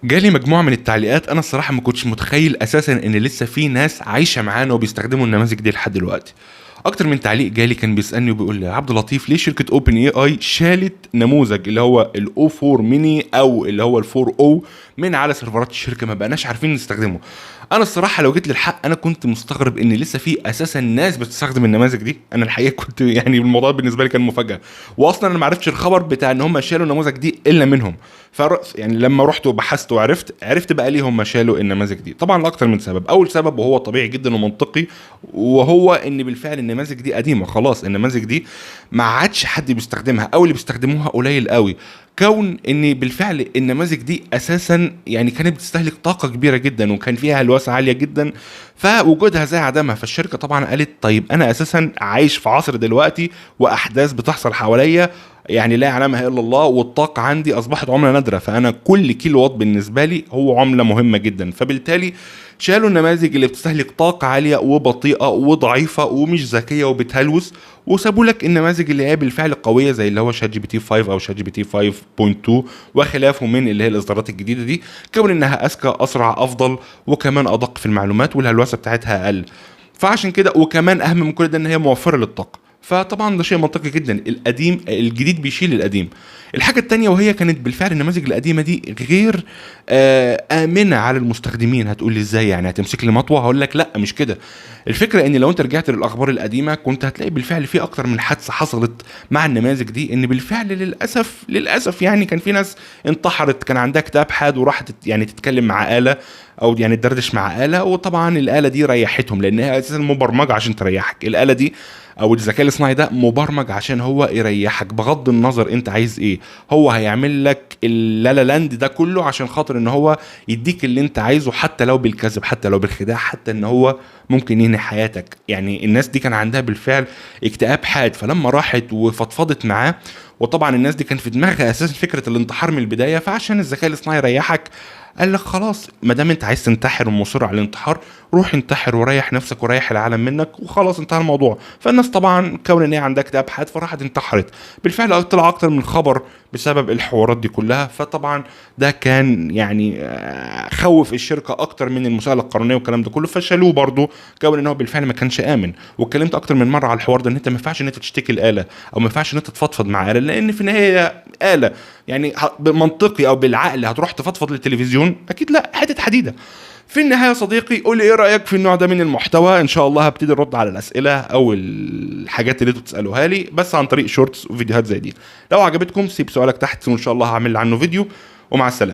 جالي مجموعة من التعليقات، انا الصراحة ما كنتش متخيل اساسا ان لسه في ناس عايشة معانا وبيستخدموا النماذج دي لحد دلوقتي. اكتر من تعليق جالي كان بيسالني وبيقول لي: يا عبد اللطيف، ليه شركه اوبن اي اي شالت نموذج اللي هو الاو 4 ميني او اللي هو الفور او من على سيرفرات الشركه؟ ما بقناش عارفين نستخدمه. انا الصراحه لو جيت للحق انا كنت مستغرب ان لسه في اساسا ناس بتستخدم النماذج دي. انا الحقيقه كنت يعني الموضوع بالنسبه لي كان مفاجاه، واصلا انا ما عرفتش الخبر بتاع ان هم شالوا النماذج دي الا منهم. يعني لما رحت وبحثت وعرفت بقى ليه هم شالوا النماذج دي. طبعا لاكتر من سبب. اول سبب وهو طبيعي جدا ومنطقي، وهو ان بالفعل النماذج دي قديمه خلاص. النماذج دي ما عادش حد بيستخدمها، او اللي بيستخدموها قليل قوي. كون ان بالفعل النماذج دي اساسا يعني كانت بتستهلك طاقه كبيره جدا وكان فيها هلوسه عاليه جدا، فوجودها زي عدمها. فالشركه طبعا قالت: طيب انا اساسا عايش في عصر دلوقتي واحداث بتحصل حواليا يعني لا يعلمها الا الله، والطاقه عندي اصبحت عمله نادره، فانا كل كيلو وات بالنسبه لي هو عمله مهمه جدا. فبالتالي شالوا النماذج اللي بتستهلك طاقه عاليه وبطيئه وضعيفه ومش ذكيه وبتهلوس، وسابوا لك النماذج اللي هي بالفعل قويه زي اللي هو شات جي بي تي 5 او شات جي بي تي 5.2 وخلافه من اللي هي الاصدارات الجديده دي، كون انها اذكى اسرع افضل وكمان ادق في المعلومات والهلوسه بتاعتها اقل. فعشان كده وكمان اهم من كل ده ان هي موفره للطاقه. فطبعا ده شيء منطقي جدا. الجديد بيشيل القديم. الحاجة التانية وهي كانت بالفعل النماذج القديمة دي غير آمنة على المستخدمين. هتقول لي ازاي يعني؟ هتمسك لي مطوة؟ هقول لك لا، مش كده. الفكرة ان لو انت رجعت للاخبار القديمة كنت هتلاقي بالفعل في اكتر من حادثة حصلت مع النماذج دي، ان بالفعل للاسف يعني كان في ناس انتحرت، كان عندها اكتئاب حاد وراحت يعني تتكلم مع آلة او يعني تدردش مع آلة، وطبعا الآلة دي ريحتهم لانها اساسا مبرمجة عشان تريحك. الآلة دي او الذكاء الاصطناعي ده مبرمج عشان هو يريحك بغض النظر انت عايز ايه. هو هيعمل لك اللالا لاند ده كله عشان خاطر ان هو يديك اللي انت عايزه، حتى لو بالكذب، حتى لو بالخداع، حتى ان هو ممكن ينهي حياتك. يعني الناس دي كان عندها بالفعل اكتئاب حاد، فلما راحت وفضفضت معاه، وطبعا الناس دي كان في دماغها اساسا فكره الانتحار من البدايه، فعشان الذكاء الاصطناعي يريحك قال لك: خلاص ما دام انت عايز تنتحر ومصر على الانتحار، روح انتحر وريح نفسك وريح العالم منك وخلاص انتهى الموضوع. فالناس طبعا كون ان هي عندها اكتئاب حاد فراحت انتحرت. بالفعل طلع اكتر من خبر بسبب الحوارات دي كلها. فطبعا ده كان يعني خوف الشركه اكتر من المساءله القانونيه والكلام ده كله، فشالوه برضه كون ان هو بالفعل ما كانش امن. واتكلمت اكتر من مره على الحوار ده ان انت ما ينفعش ان انت تشتكي الاله، او ما ينفعش ان انت تفضفض مع اله، لان في النهايه اله. يعني بمنطقي او بالعقل هتروح تفضفض للتلفزيون؟ اكيد لا، حته حديده. في النهايه يا صديقي قول لي ايه رايك في النوع ده من المحتوى. ان شاء الله هبتدي ارد على الاسئله او الحاجات اللي انتوا بتسالوها لي بس عن طريق شورتس وفيديوهات زي دي. لو عجبتكم سيب سؤالك تحت وان شاء الله هعمل عنه فيديو. ومع السلامه.